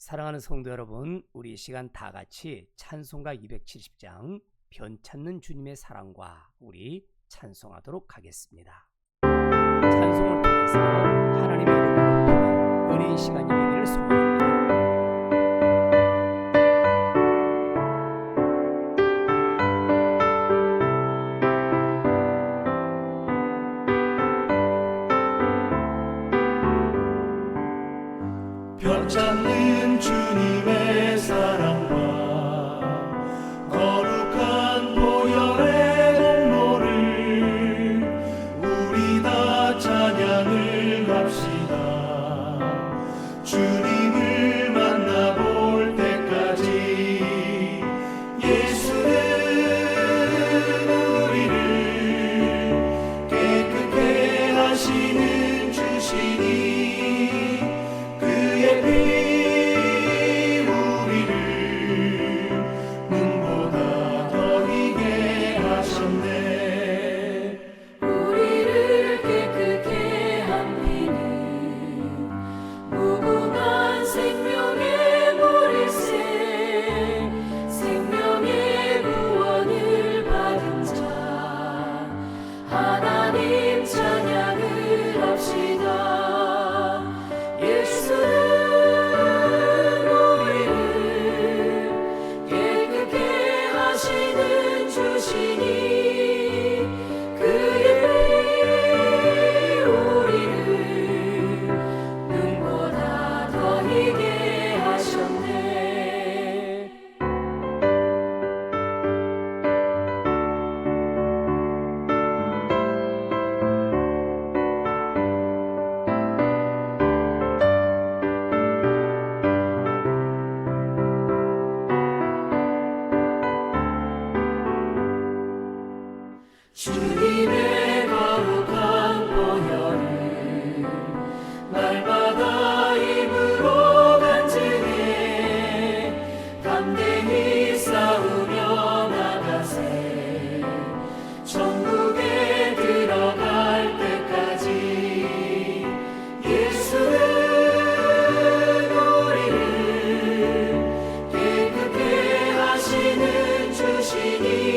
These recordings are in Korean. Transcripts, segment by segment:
사랑하는 성도 여러분, 우리 이 시간 다 같이 찬송가 270장 변찮는 주님의 사랑과 우리 찬송하도록 하겠습니다. 찬송을 통해서 하나님의 이름을 높이는 은혜의 시간이 되기를 소원합니다. 변찮는 주님의 사랑과 거룩한 보혈의 공로를 우리 다 찬양을 합시다. 주님을 만나볼 때까지 예수는 우리를 깨끗게 하시는 주시니 주님의 거룩한 보혈을 날마다 입으로 간증해 담대히 싸우며 나가세. 천국에 들어갈 때까지 예수는 우리를 깨끗게 하시는 주시니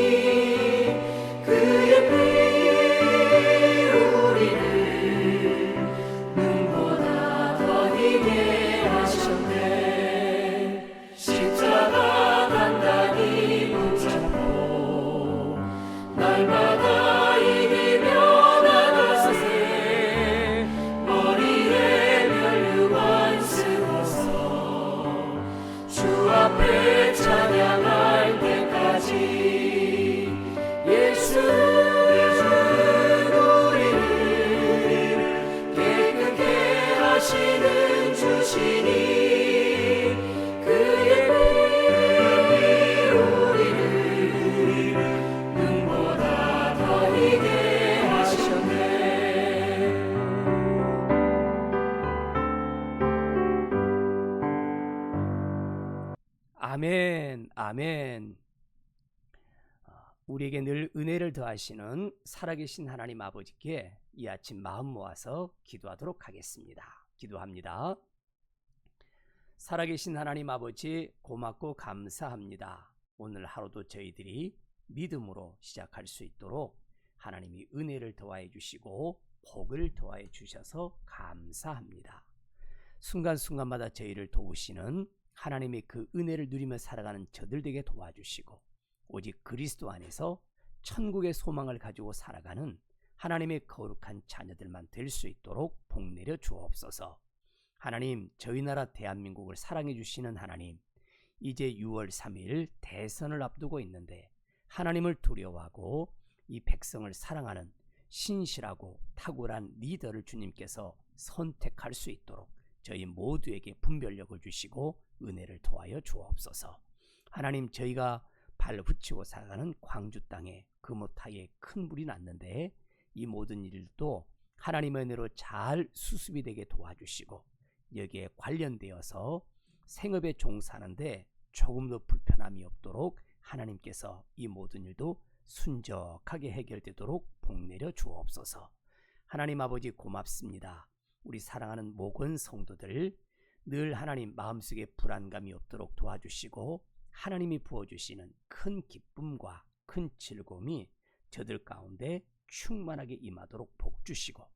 날마다 이기며 나가세. 머리에 면류관 쓰고서 주 앞에 찬양할 때까지 예수는 우리를 깨끗게 하시는 주시니 아멘, 아멘. 우리에게 늘 은혜를 더하시는 살아계신 하나님 아버지께 이 아침 마음 모아서 기도하도록 하겠습니다. 기도합니다. 살아계신 하나님 아버지, 고맙고 감사합니다. 오늘 하루도 저희들이 믿음으로 시작할 수 있도록 하나님이 은혜를 더하여 주시고 복을 더하여 주셔서 감사합니다. 순간순간마다 저희를 도우시는 하나님의 그 은혜를 누리며 살아가는 저들 되게 도와주시고 오직 그리스도 안에서 천국의 소망을 가지고 살아가는 하나님의 거룩한 자녀들만 될 수 있도록 복내려 주옵소서. 하나님, 저희 나라 대한민국을 사랑해 주시는 하나님, 이제 6월 3일 대선을 앞두고 있는데 하나님을 두려워하고 이 백성을 사랑하는 신실하고 탁월한 리더를 주님께서 선택할 수 있도록 저희 모두에게 분별력을 주시고 은혜를 도하여 주옵소서. 하나님, 저희가 발 붙이고 살아가는 광주 땅에 금오타에 큰 불이 났는데 이 모든 일도 하나님의 은혜로 잘 수습이 되게 도와주시고 여기에 관련되어서 생업에 종사하는데 조금도 불편함이 없도록 하나님께서 이 모든 일도 순적하게 해결되도록 복내려 주옵소서. 하나님 아버지 고맙습니다. 우리 사랑하는 목원 성도들 늘 하나님 마음속에 불안감이 없도록 도와주시고 하나님이 부어주시는 큰 기쁨과 큰 즐거움이 저들 가운데 충만하게 임하도록 복주시고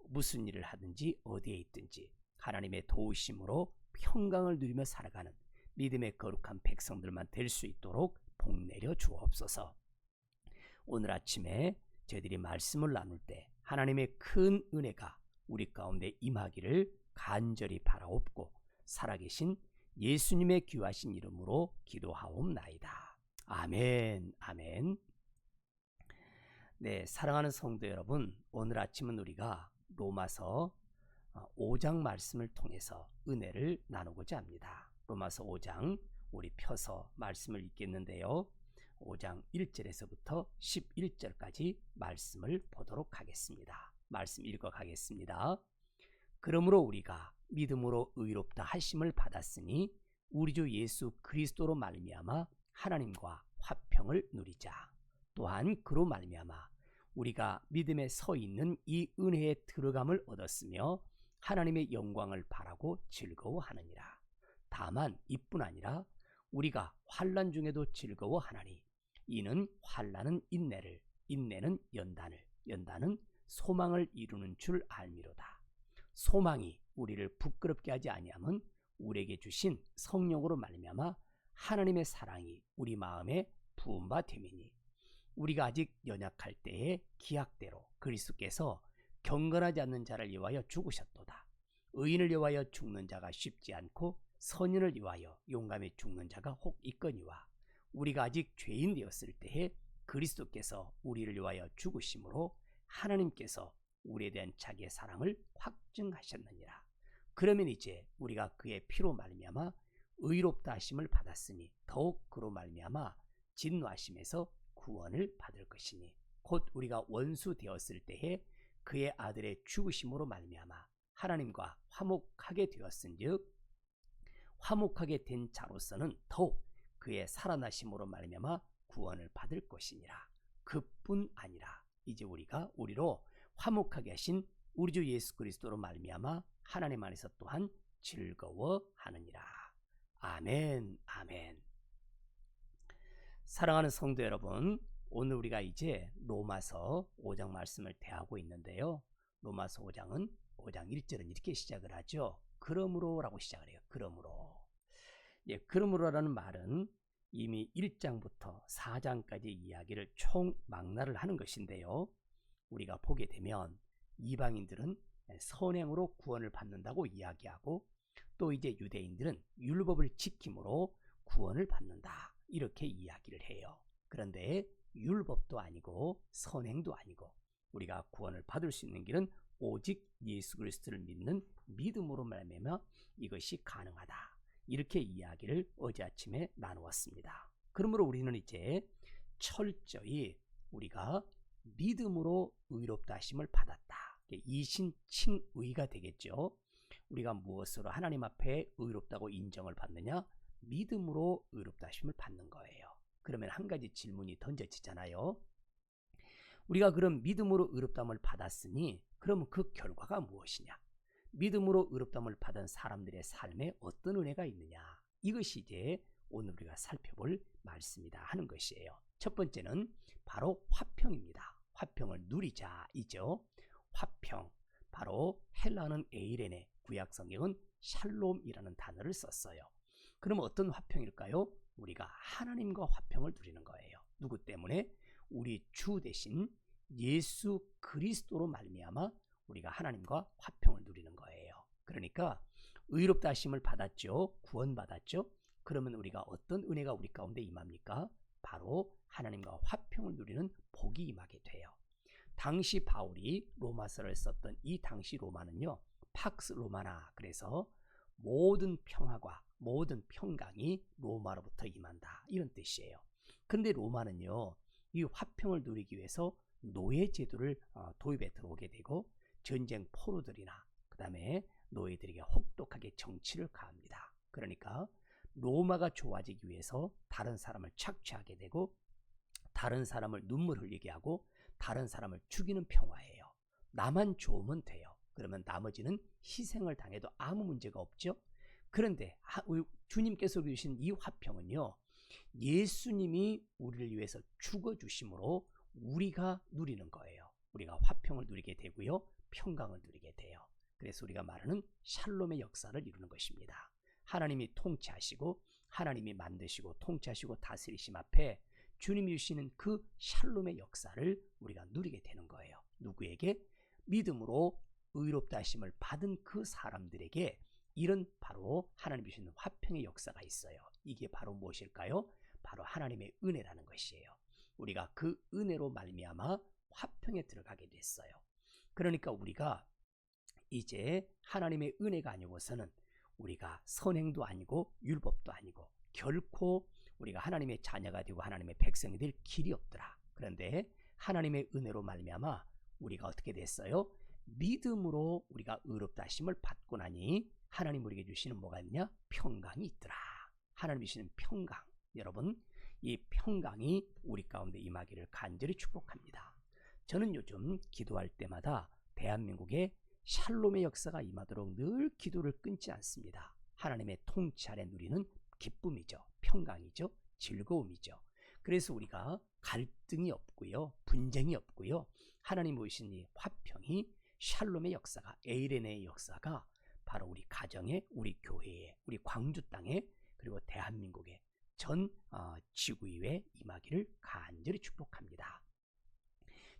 무슨 일을 하든지 어디에 있든지 하나님의 도우심으로 평강을 누리며 살아가는 믿음의 거룩한 백성들만 될 수 있도록 복내려 주옵소서. 오늘 아침에 저희들이 말씀을 나눌 때 하나님의 큰 은혜가 우리 가운데 임하기를 간절히 바라옵고 살아계신 예수님의 귀하신 이름으로 기도하옵나이다. 아멘, 아멘. 네, 사랑하는 성도 여러분, 오늘 아침은 우리가 로마서 5장 말씀을 통해서 은혜를 나누고자 합니다. 로마서 5장 우리 펴서 말씀을 읽겠는데요. 5장 1절에서부터 11절까지 말씀을 보도록 하겠습니다. 말씀 읽어가겠습니다. 그러므로 우리가 믿음으로 의롭다 하심을 받았으니 우리 주 예수 그리스도로 말미암아 하나님과 화평을 누리자. 또한 그로 말미암아 우리가 믿음에 서 있는 이 은혜에 들어감을 얻었으며 하나님의 영광을 바라고 즐거워하느니라. 다만 이뿐 아니라 우리가 환난 중에도 즐거워하나니 이는 환난은 인내를, 인내는 연단을, 연단은 소망을 이루는 줄 알미로다. 소망이 우리를 부끄럽게 하지 아니함은 우리에게 주신 성령으로 말미암아 하나님의 사랑이 우리 마음에 부은 바 됨이니 우리가 아직 연약할 때에 기약대로 그리스도께서 경건하지 않는 자를 위하여 죽으셨도다. 의인을 위하여 죽는 자가 쉽지 않고 선인을 위하여 용감히 죽는 자가 혹 있거니와 우리가 아직 죄인 되었을 때에 그리스도께서 우리를 위하여 죽으심으로 하나님께서 우리에 대한 자기의 사랑을 확증하셨느니라. 그러면 이제 우리가 그의 피로 말미암아 의롭다 하심을 받았으니 더욱 그로 말미암아 진노하심에서 구원을 받을 것이니 곧 우리가 원수 되었을 때에 그의 아들의 죽으심으로 말미암아 하나님과 화목하게 되었은즉 화목하게 된 자로서는 더욱 그의 살아나심으로 말미암아 구원을 받을 것이니라. 그뿐 아니라 이제 우리가 우리로 화목하게 하신 우리 주 예수 그리스도로 말미암아 하나님 안에서 또한 즐거워하느니라. 아멘, 아멘. 사랑하는 성도 여러분, 오늘 우리가 이제 로마서 5장 말씀을 대하고 있는데요. 로마서 5장은 5장 1절은 이렇게 시작을 하죠. 그러므로 라고 시작을 해요. 그러므로. 예, 그러므로라는 말은 이미 1장부터 4장까지 이야기를 총망라를 하는 것인데요. 우리가 보게 되면 이방인들은 선행으로 구원을 받는다고 이야기하고 또 이제 유대인들은 율법을 지킴으로 구원을 받는다. 이렇게 이야기를 해요. 그런데 율법도 아니고 선행도 아니고 우리가 구원을 받을 수 있는 길은 오직 예수 그리스도를 믿는 믿음으로 말미암아 이것이 가능하다. 이렇게 이야기를 어제 아침에 나누었습니다. 그러므로 우리는 이제 철저히 우리가 믿음으로 의롭다 하심을 받았다. 이신칭의가 되겠죠. 우리가 무엇으로 하나님 앞에 의롭다고 인정을 받느냐? 믿음으로 의롭다 하심을 받는 거예요. 그러면 한 가지 질문이 던져지잖아요. 우리가 그럼 믿음으로 의롭다함을 받았으니 그럼 그 결과가 무엇이냐? 믿음으로 의롭다함을 받은 사람들의 삶에 어떤 은혜가 있느냐? 이것이 이제 오늘 우리가 살펴볼 말씀이다 하는 것이에요. 첫 번째는 바로 화평입니다. 화평을 누리자이죠. 화평, 바로 헬라어는 에이레네, 구약 성경은 샬롬이라는 단어를 썼어요. 그럼 어떤 화평일까요? 우리가 하나님과 화평을 누리는 거예요. 누구 때문에? 우리 주 대신 예수 그리스도로 말미암아 우리가 하나님과 화평을 누리는 거예요. 그러니까 의롭다 하심을 받았죠. 구원받았죠. 그러면 우리가 어떤 은혜가 우리 가운데 임합니까? 바로 하나님과 화평을 누리는 복이 임하게 돼요. 당시 바울이 로마서를 썼던 이 당시 로마는요, 팍스 로마나, 그래서 모든 평화과 모든 평강이 로마로부터 임한다, 이런 뜻이에요. 근데 로마는요, 이 화평을 누리기 위해서 노예 제도를 도입에 들어오게 되고 전쟁 포로들이나 그 다음에 노예들에게 혹독하게 정치를 가합니다. 그러니까 로마가 좋아지기 위해서 다른 사람을 착취하게 되고 다른 사람을 눈물 흘리게 하고 다른 사람을 죽이는 평화예요. 나만 좋으면 돼요. 그러면 나머지는 희생을 당해도 아무 문제가 없죠. 그런데 주님께서 주신 이 화평은요, 예수님이 우리를 위해서 죽어주심으로 우리가 누리는 거예요. 우리가 화평을 누리게 되고요, 평강을 누리게 돼요. 그래서 우리가 말하는 샬롬의 역사를 이루는 것입니다. 하나님이 통치하시고 하나님이 만드시고 통치하시고 다스리심 앞에 주님이 주시는 그 샬롬의 역사를 우리가 누리게 되는 거예요. 누구에게? 믿음으로 의롭다 하심을 받은 그 사람들에게 이런 바로 하나님이 주시는 화평의 역사가 있어요. 이게 바로 무엇일까요? 바로 하나님의 은혜라는 것이에요. 우리가 그 은혜로 말미암아 화평에 들어가게 됐어요. 그러니까 우리가 이제 하나님의 은혜가 아니고서는 우리가 선행도 아니고 율법도 아니고 결코 우리가 하나님의 자녀가 되고 하나님의 백성이 될 길이 없더라. 그런데 하나님의 은혜로 말미암아 우리가 어떻게 됐어요? 믿음으로 우리가 의롭다 하심을 받고 나니 하나님 우리에게 주시는 뭐가 있냐? 평강이 있더라. 하나님 주시는 평강. 여러분, 이 평강이 우리 가운데 임하기를 간절히 축복합니다. 저는 요즘 기도할 때마다 대한민국에 샬롬의 역사가 임하도록 늘 기도를 끊지 않습니다. 하나님의 통치 아래 누리는 기쁨이죠. 평강이죠. 즐거움이죠. 그래서 우리가 갈등이 없고요. 분쟁이 없고요. 하나님 모이신 이 화평이 샬롬의 역사가, 에이레네의 역사가 바로 우리 가정에, 우리 교회에, 우리 광주 땅에, 그리고 대한민국의 전 지구위에 임하기를 간절히 축복합니다.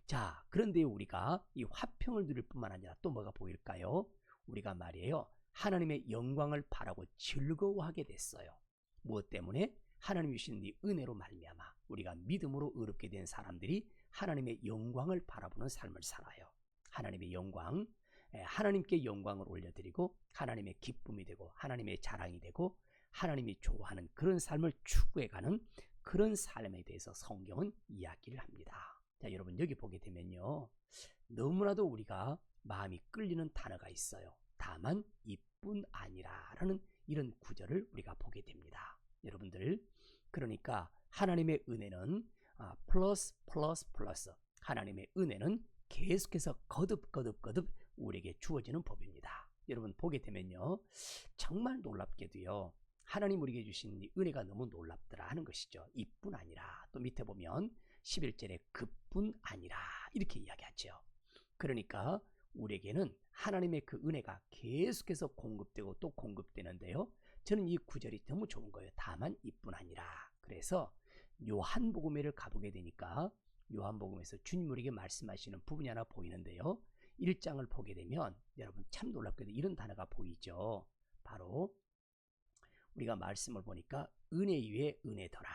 자, 그런데 우리가 이 화평을 누릴 뿐만 아니라 또 뭐가 보일까요? 우리가 말이에요, 하나님의 영광을 바라고 즐거워하게 됐어요. 무엇 때문에? 하나님이 주시는 이 은혜로 말미암아 우리가 믿음으로 의롭게 된 사람들이 하나님의 영광을 바라보는 삶을 살아요. 하나님의 영광, 하나님께 영광을 올려드리고 하나님의 기쁨이 되고 하나님의 자랑이 되고 하나님이 좋아하는 그런 삶을 추구해가는 그런 삶에 대해서 성경은 이야기를 합니다. 자, 여러분 여기 보게 되면요, 너무나도 우리가 마음이 끌리는 단어가 있어요. 다만 이뿐 아니라라는 이런 구절을 우리가 보게 됩니다. 여러분들, 그러니까 하나님의 은혜는 플러스 하나님의 은혜는 계속해서 거듭 우리에게 주어지는 법입니다. 여러분 보게 되면요, 정말 놀랍게도요, 하나님 우리에게 주신 이 은혜가 너무 놀랍더라 하는 것이죠. 이뿐 아니라, 또 밑에 보면 11절에 그뿐 아니라 이렇게 이야기하죠. 그러니까 우리에게는 하나님의 그 은혜가 계속해서 공급되고 또 공급되는데요, 저는 이 구절이 너무 좋은 거예요. 다만 이뿐 아니라. 그래서 요한복음에를 가보게 되니까 요한복음에서 주님 우리에게 말씀하시는 부분이 하나 보이는데요, 1장을 보게 되면 여러분 참 놀랍게도 이런 단어가 보이죠. 바로 우리가 말씀을 보니까 은혜 위에 은혜더라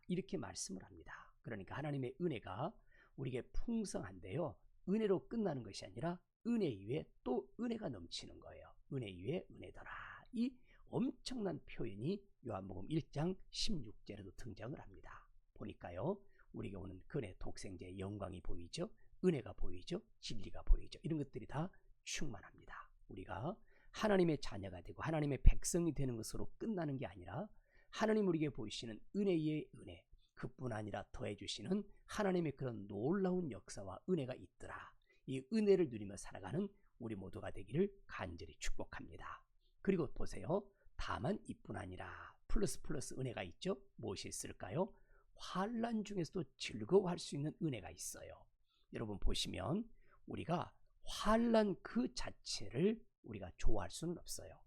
이렇게 말씀을 합니다. 그러니까 하나님의 은혜가 우리에게 풍성한데요, 은혜로 끝나는 것이 아니라 은혜 위에 또 은혜가 넘치는 거예요. 은혜 위에 은혜더라. 이 엄청난 표현이 요한복음 1장 16절에도 등장을 합니다. 보니까요, 우리에게 오는 그 은혜, 독생자의 영광이 보이죠. 은혜가 보이죠. 진리가 보이죠. 이런 것들이 다 충만합니다. 우리가 하나님의 자녀가 되고 하나님의 백성이 되는 것으로 끝나는 게 아니라 하나님 우리에게 보이시는 은혜의 은혜, 그뿐 아니라 더해 주시는 하나님의 그런 놀라운 역사와 은혜가 있더라. 이 은혜를 누리며 살아가는 우리 모두가 되기를 간절히 축복합니다. 그리고 보세요, 다만 이뿐 아니라 플러스 은혜가 있죠. 무엇이 있을까요? 환난 중에서도 즐거워할 수 있는 은혜가 있어요. 여러분 보시면 우리가 환난 그 자체를 우리가 좋아할 수는 없어요.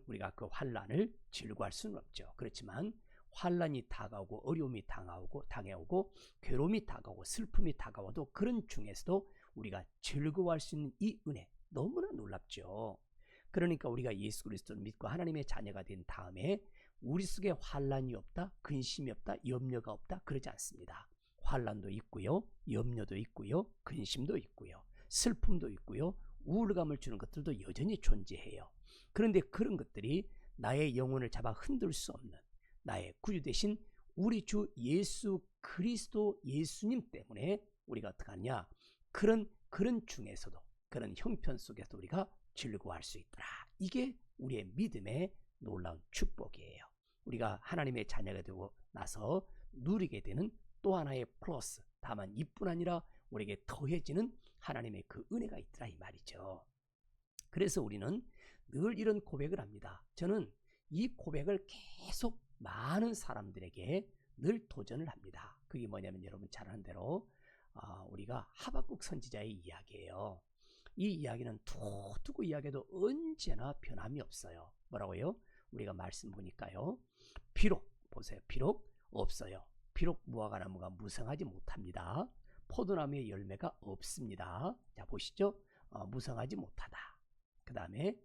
우리가 그 환난을 즐거워할 수는 없죠. 그렇지만 환난이 다가오고 어려움이 당해오고 괴로움이 다가오고 슬픔이 다가와도 그런 중에서도 우리가 즐거워할 수 있는 이 은혜, 너무나 놀랍죠. 그러니까 우리가 예수 그리스도를 믿고 하나님의 자녀가 된 다음에 우리 속에 환난이 없다, 근심이 없다, 염려가 없다, 그러지 않습니다. 환난도 있고요, 염려도 있고요, 근심도 있고요, 슬픔도 있고요, 우울감을 주는 것들도 여전히 존재해요. 그런데 그런 것들이 나의 영혼을 잡아 흔들 수 없는 나의 구주 되신 우리 주 예수 그리스도 예수님 때문에 우리가 어떻게 하냐, 그런 중에서도, 그런 형편 속에서 우리가 즐거워할 수 있더라. 이게 우리의 믿음의 놀라운 축복이에요. 우리가 하나님의 자녀가 되고 나서 누리게 되는 또 하나의 플러스, 다만 이뿐 아니라 우리에게 더해지는 하나님의 그 은혜가 있더라 이 말이죠. 그래서 우리는 늘 이런 고백을 합니다. 저는 이 고백을 계속 많은 사람들에게 늘 도전을 합니다. 그게 뭐냐면 여러분 잘 아는 대로 우리가 하박국 선지자의 이야기예요. 이 이야기는 두고 이야기해도 언제나 변함이 없어요. 뭐라고요? 우리가 말씀 보니까요. 비록 보세요. 비록 없어요. 비록 무화과 나무가 무성하지 못합니다. 포도나무의 열매가 없습니다. 자 보시죠. 무성하지 못하다. 그 다음에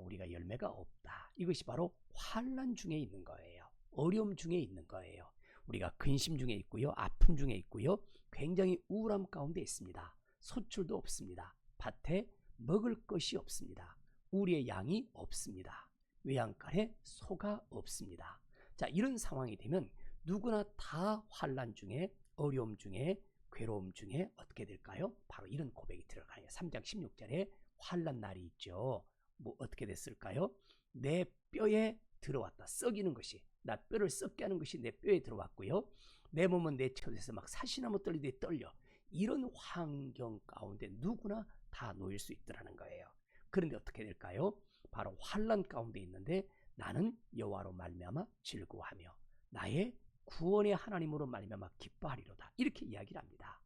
우리가 열매가 없다. 이것이 바로 환난 중에 있는 거예요. 어려움 중에 있는 거예요. 우리가 근심 중에 있고요. 아픔 중에 있고요. 굉장히 우울함 가운데 있습니다. 소출도 없습니다. 밭에 먹을 것이 없습니다. 우리의 양이 없습니다. 외양간에 소가 없습니다. 자, 이런 상황이 되면 누구나 다 환난 중에, 어려움 중에, 괴로움 중에 어떻게 될까요? 바로 이런 고백이 들어가요. 3장 16절에 환난 날이 있죠. 뭐 어떻게 됐을까요? 내 뼈에 들어왔다. 썩이는 것이, 나 뼈를 썩게 하는 것이 내 뼈에 들어왔고요. 내 몸은 내 처지에서 막 사시나무 떨리듯이 떨려. 이런 환경 가운데 누구나 다 놓일 수 있더라는 거예요. 그런데 어떻게 될까요? 바로 환난 가운데 있는데 나는 여호와로 말미암아 즐거워하며 나의 구원의 하나님으로 말미암아 기뻐하리로다. 이렇게 이야기를 합니다.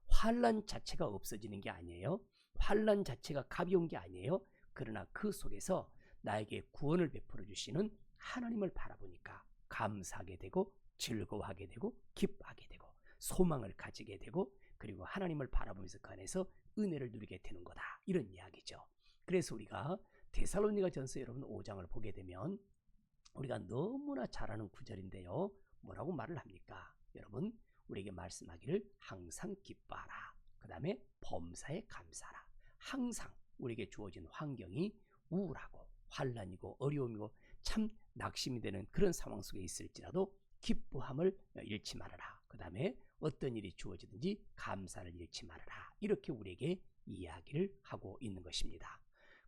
환난 자체가 없어지는 게 아니에요. 환난 자체가 가벼운 게 아니에요. 그러나 그 속에서 나에게 구원을 베풀어 주시는 하나님을 바라보니까 감사하게 되고 즐거워하게 되고 기뻐하게 되고 소망을 가지게 되고 그리고 하나님을 바라보면서 그 안에서 은혜를 누리게 되는 거다. 이런 이야기죠. 그래서 우리가 데살로니가 전서 여러분 5장을 보게 되면 우리가 너무나 잘 아는 구절인데요. 뭐라고 말을 합니까? 여러분 우리에게 말씀하기를 항상 기뻐하라. 그 다음에 범사에 감사하라. 항상 우리에게 주어진 환경이 우울하고 환난이고 어려움이고 참 낙심이 되는 그런 상황 속에 있을지라도 기뻐함을 잃지 말아라. 그 다음에 어떤 일이 주어지든지 감사를 잃지 말아라. 이렇게 우리에게 이야기를 하고 있는 것입니다.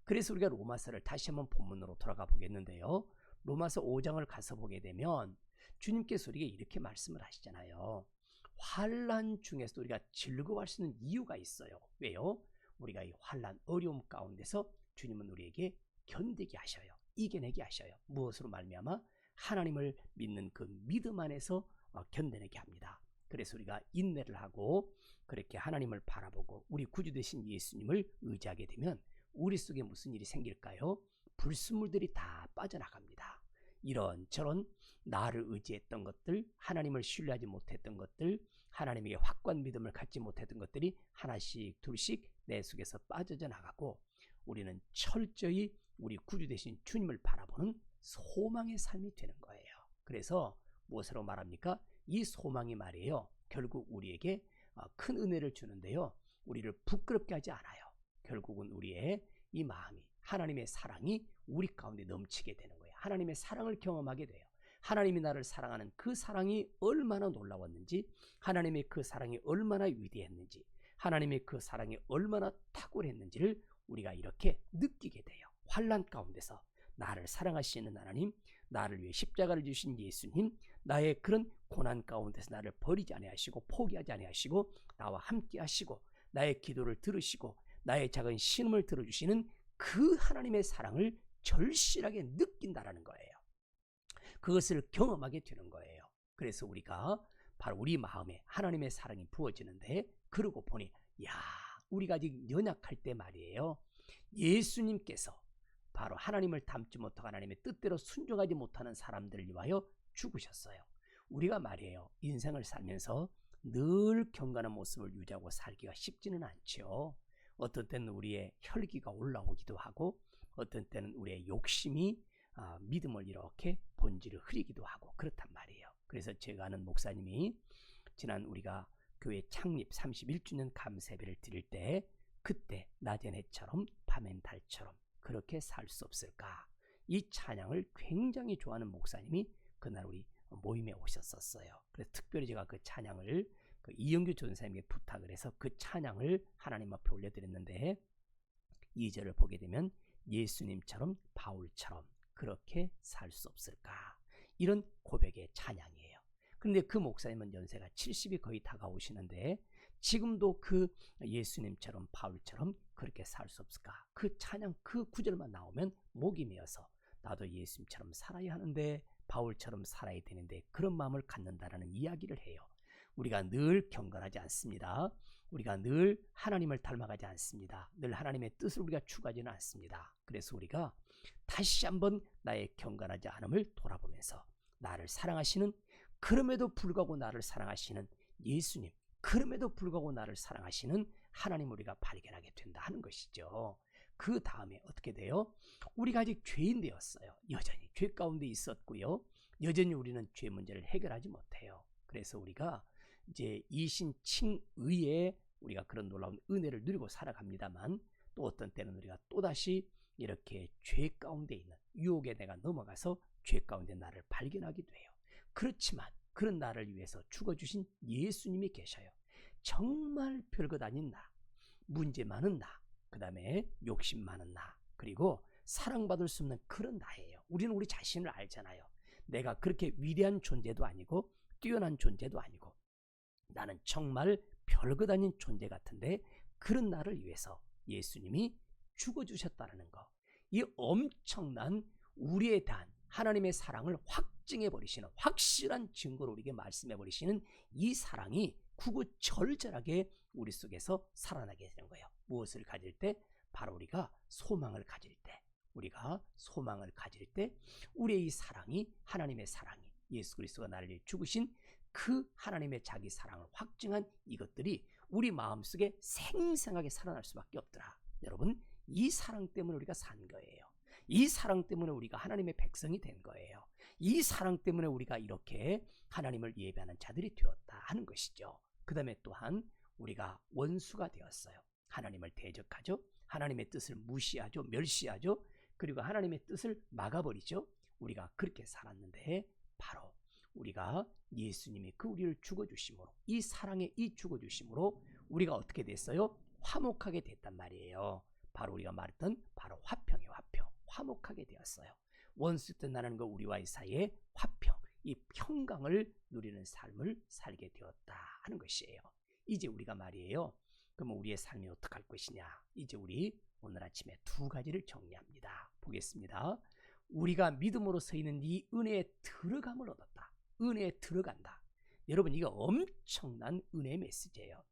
그래서 우리가 로마서를 다시 한번 본문으로 돌아가 보겠는데요. 로마서 5장을 가서 보게 되면 주님께서 우리에게 이렇게 말씀을 하시잖아요. 환난 중에서도 우리가 즐거워할 수 있는 이유가 있어요. 왜요? 우리가 이 환난 어려움 가운데서 주님은 우리에게 견디게 하셔요. 이겨내게 하셔요. 무엇으로 말미암아? 하나님을 믿는 그 믿음 안에서 견뎌내게 합니다. 그래서 우리가 인내를 하고 그렇게 하나님을 바라보고 우리 구주 되신 예수님을 의지하게 되면 우리 속에 무슨 일이 생길까요? 불순물들이 다 빠져나갑니다. 이런저런 나를 의지했던 것들, 하나님을 신뢰하지 못했던 것들, 하나님에게 확고한 믿음을 갖지 못했던 것들이 하나씩 둘씩 내 속에서 빠져져 나가고 우리는 철저히 우리 구주 되신 주님을 바라보는 소망의 삶이 되는 거예요. 그래서 무엇으로 말합니까? 이 소망이 말이에요. 결국 우리에게 큰 은혜를 주는데요. 우리를 부끄럽게 하지 않아요. 결국은 우리의 이 마음이 하나님의 사랑이 우리 가운데 넘치게 되는 거예요. 하나님의 사랑을 경험하게 돼요. 하나님이 나를 사랑하는 그 사랑이 얼마나 놀라웠는지, 하나님의 그 사랑이 얼마나 위대했는지, 하나님의 그 사랑이 얼마나 탁월했는지를 우리가 이렇게 느끼게 돼요. 환난 가운데서 나를 사랑하시는 하나님, 나를 위해 십자가를 주신 예수님, 나의 그런 고난 가운데서 나를 버리지 아니하시고 포기하지 아니하시고 나와 함께 하시고 나의 기도를 들으시고 나의 작은 신음을 들어주시는 그 하나님의 사랑을 절실하게 느낀다라는 거예요. 그것을 경험하게 되는 거예요. 그래서 우리가 바로 우리 마음에 하나님의 사랑이 부어지는데 그러고 보니 우리가 아직 연약할 때 말이에요. 예수님께서 바로 하나님을 닮지 못하고 하나님의 뜻대로 순종하지 못하는 사람들을 위하여 죽으셨어요. 우리가 말이에요. 인생을 살면서 늘 경건한 모습을 유지하고 살기가 쉽지는 않죠. 어떤 때는 우리의 혈기가 올라오기도 하고 어떤 때는 우리의 욕심이 믿음을 이렇게 본질을 흐리기도 하고 그렇단 말이에요. 그래서 제가 아는 목사님이 지난 우리가 교회 창립 31주년 감사예배를 드릴 때 그때 낮엔 해처럼 밤엔 달처럼 그렇게 살 수 없을까? 이 찬양을 굉장히 좋아하는 목사님이 그날 우리 모임에 오셨었어요. 그래서 특별히 제가 그 찬양을 이영규 전사님에게 부탁을 해서 그 찬양을 하나님 앞에 올려드렸는데 2절을 보게 되면 예수님처럼 바울처럼 그렇게 살 수 없을까? 이런 고백의 찬양이에요. 그런데 그 목사님은 연세가 70이 거의 다가오시는데 지금도 그 예수님처럼 바울처럼 그렇게 살 수 없을까? 그 찬양 그 구절만 나오면 목이 메어서 나도 예수님처럼 살아야 하는데, 바울처럼 살아야 되는데, 그런 마음을 갖는다라는 이야기를 해요. 우리가 늘 경건하지 않습니다. 우리가 늘 하나님을 닮아가지 않습니다. 늘 하나님의 뜻을 우리가 추구하지는 않습니다. 그래서 우리가 다시 한번 나의 경건하지 않음을 돌아보면서 나를 사랑하시는, 그럼에도 불구하고 나를 사랑하시는 예수님, 그럼에도 불구하고 나를 사랑하시는 하나님 우리가 발견하게 된다 하는 것이죠. 그 다음에 어떻게 돼요? 우리가 아직 죄인 되었어요. 여전히 죄 가운데 있었고요. 여전히 우리는 죄 문제를 해결하지 못해요. 그래서 우리가 이제 이신칭의에 우리가 그런 놀라운 은혜를 누리고 살아갑니다만, 또 어떤 때는 우리가 또다시 이렇게 죄 가운데 있는 유혹에 내가 넘어가서 죄 가운데 나를 발견하기도 해요. 그렇지만 그런 나를 위해서 죽어주신 예수님이 계셔요. 정말 별것 아닌 나, 문제 많은 나, 그 다음에 욕심 많은 나, 그리고 사랑받을 수 없는 그런 나예요. 우리는 우리 자신을 알잖아요. 내가 그렇게 위대한 존재도 아니고 뛰어난 존재도 아니고 나는 정말 별것 아닌 존재 같은데, 그런 나를 위해서 예수님이 죽어주셨다는 거, 이 엄청난 우리에 대한 하나님의 사랑을 확증해 버리시는, 확실한 증거로 우리에게 말씀해 버리시는 이 사랑이 구구절절하게 우리 속에서 살아나게 되는 거예요. 무엇을 가질 때? 바로 우리가 소망을 가질 때, 우리가 소망을 가질 때 우리의 이 사랑이, 하나님의 사랑이, 예수 그리스도가 나를 위해 죽으신 그 하나님의 자기 사랑을 확증한 이것들이 우리 마음속에 생생하게 살아날 수밖에 없더라. 여러분, 이 사랑 때문에 우리가 산 거예요. 이 사랑 때문에 우리가 하나님의 백성이 된 거예요. 이 사랑 때문에 우리가 이렇게 하나님을 예배하는 자들이 되었다 하는 것이죠. 그 다음에 또한 우리가 원수가 되었어요. 하나님을 대적하죠. 하나님의 뜻을 무시하죠. 멸시하죠. 그리고 하나님의 뜻을 막아버리죠. 우리가 그렇게 살았는데, 바로 우리가 예수님이 그 우리를 죽어주심으로, 이 사랑의 이 죽어주심으로 우리가 어떻게 됐어요? 화목하게 됐단 말이에요. 바로 우리가 말했던 바로 화평이에요. 화평. 화목하게 되었어요. 원수였던 나라는 우리와의 사이에 화평, 이 평강을 누리는 삶을 살게 되었다 하는 것이에요. 이제 우리가 말이에요. 그러면 우리의 삶이 어떻게 할 것이냐? 이제 우리 오늘 아침에 두 가지를 정리합니다. 보겠습니다. 우리가 믿음으로 서 있는 이 은혜에 들어감을 얻었다. 은혜에 들어간다. 여러분, 이거 엄청난 은혜의 메시지예요.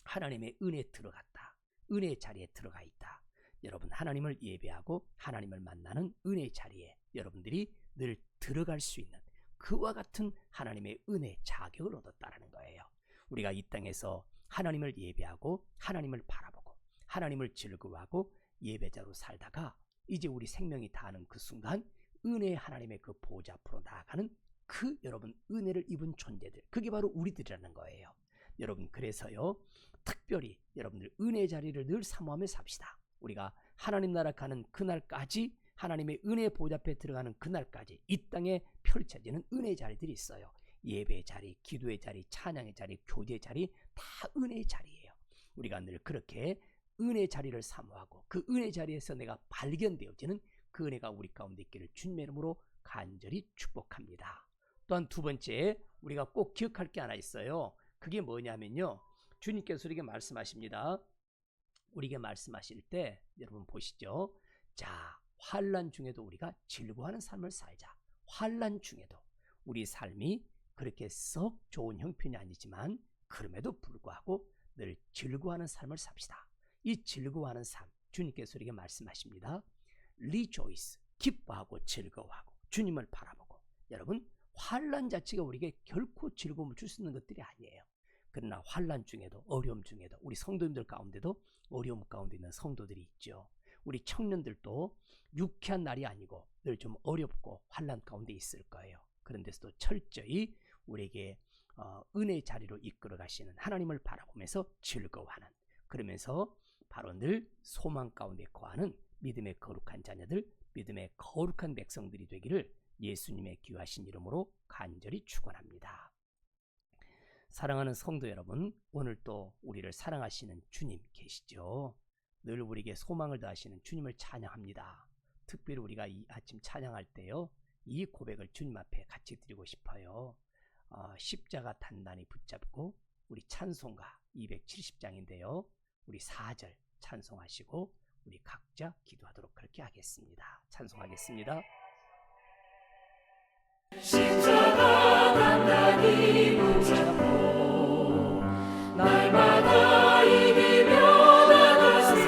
하나님의 은혜에 들어갔다. 은혜의 자리에 들어가 있다. 여러분, 하나님을 예배하고 하나님을 만나는 은혜의 자리에 여러분들이 늘 들어갈 수 있는 그와 같은 하나님의 은혜 자격을 얻었다는 거예요. 우리가 이 땅에서 하나님을 예배하고 하나님을 바라보고 하나님을 즐거워하고 예배자로 살다가 이제 우리 생명이 다하는 그 순간 은혜의 하나님의 그 보좌 앞으로 나아가는 그 여러분 은혜를 입은 존재들, 그게 바로 우리들이라는 거예요. 여러분, 그래서요, 특별히 여러분들 은혜의 자리를 늘 사모하며 삽시다. 우리가 하나님 나라 가는 그날까지, 하나님의 은혜의 보좌 앞에 들어가는 그날까지 이 땅에 펼쳐지는 은혜의 자리들이 있어요. 예배의 자리, 기도의 자리, 찬양의 자리, 교제의 자리, 다 은혜의 자리예요. 우리가 늘 그렇게 은혜의 자리를 사모하고 그 은혜의 자리에서 내가 발견되어지는 그 은혜가 우리 가운데 있기를 주님의 이름으로 간절히 축복합니다. 또한 두 번째, 우리가 꼭 기억할 게 하나 있어요. 그게 뭐냐면요, 주님께서 우리에게 말씀하십니다. 우리에게 말씀하실 때 여러분 보시죠. 자, 환난 중에도 우리가 즐거워하는 삶을 살자. 환난 중에도 우리 삶이 그렇게 썩 좋은 형편이 아니지만 그럼에도 불구하고 늘 즐거워하는 삶을 삽시다. 이 즐거워하는 삶, 주님께서 우리에게 말씀하십니다. Rejoice, 기뻐하고 즐거워하고 주님을 바라보고. 여러분, 환난 자체가 우리에게 결코 즐거움을 줄 수 있는 것들이 아니에요. 그러나 환난 중에도, 어려움 중에도, 우리 성도님들 가운데도 어려움 가운데 있는 성도들이 있죠. 우리 청년들도 유쾌한 날이 아니고 늘 좀 어렵고 환난 가운데 있을 거예요. 그런데서도 철저히 우리에게 은혜의 자리로 이끌어 가시는 하나님을 바라보면서 즐거워하는, 그러면서 바로 늘 소망 가운데 거하는 믿음의 거룩한 자녀들, 믿음의 거룩한 백성들이 되기를 예수님의 귀하신 이름으로 간절히 축원합니다. 사랑하는 성도 여러분, 오늘 또 우리를 사랑하시는 주님 계시죠? 늘 우리에게 소망을 다하시는 주님을 찬양합니다. 특별히 우리가 이 아침 찬양할 때요, 이 고백을 주님 앞에 같이 드리고 싶어요. 십자가 단단히 붙잡고, 우리 찬송가 270장인데요. 우리 4절, 찬송하시고 우리 각자 기도하도록 그렇게 하겠습니다. 찬송하겠습니다. 십자가 단단히 붙잡고 날마다 이기며 나가세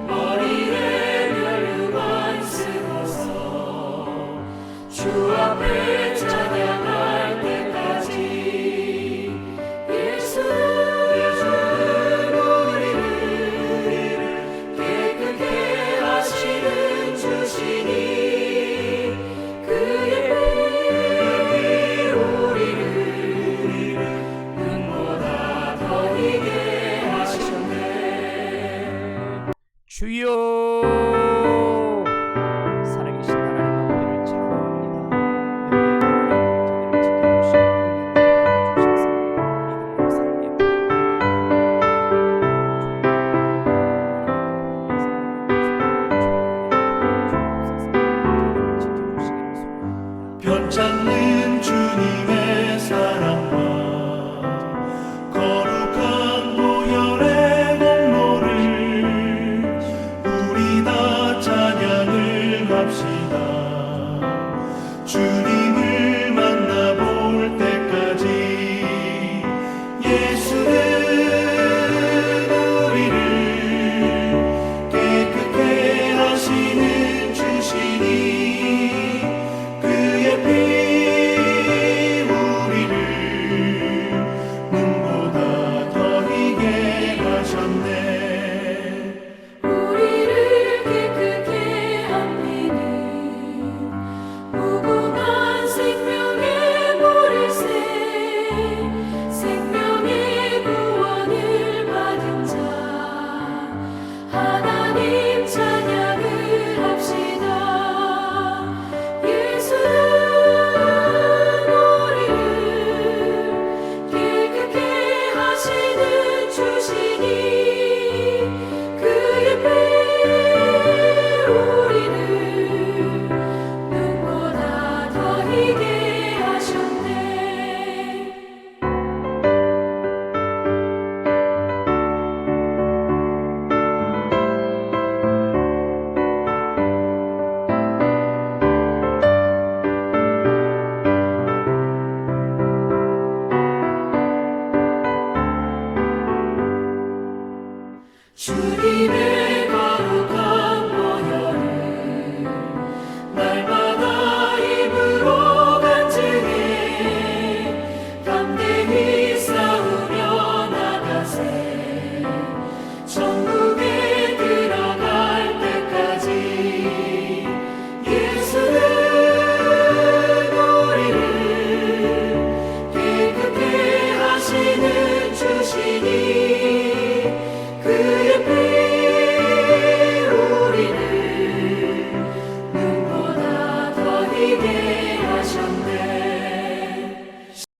머리에 멸류관 쓰고서 주 앞에 찬양할 때까지 예수는 우리를 깨끗게 하시는 주시니 주여 살아계신 하나님 아버지를 찬양합니다. 저들을 지켜주시고 변찮는 주님의 사랑과 거룩한 보혈의 공로를 우리 다 찬양을 합시다. 주님을 만나볼 때까지 예수는 우리를 깨끗게 하시는 주시니 그의 피 우리를 눈보다 더 희게 하셨네. 우리를 깨끗게 한 피는 무궁한 생명의 물일세 생명의 구원을 받은 자 하나님 찬양을 합시다. 예수는 우리를 깨끗게 하시는 주시니 그의 피 우리를 눈보다 더 희게 하셨네. 주님의 거룩한 보혈을 날마다 입으로 간증해 담대히 싸우며 나가세 천국에 들어갈 때까지 예수는 우리를 깨끗게 하시는 주시니 그의 피 우리를 눈보다 더 희게 하셨네.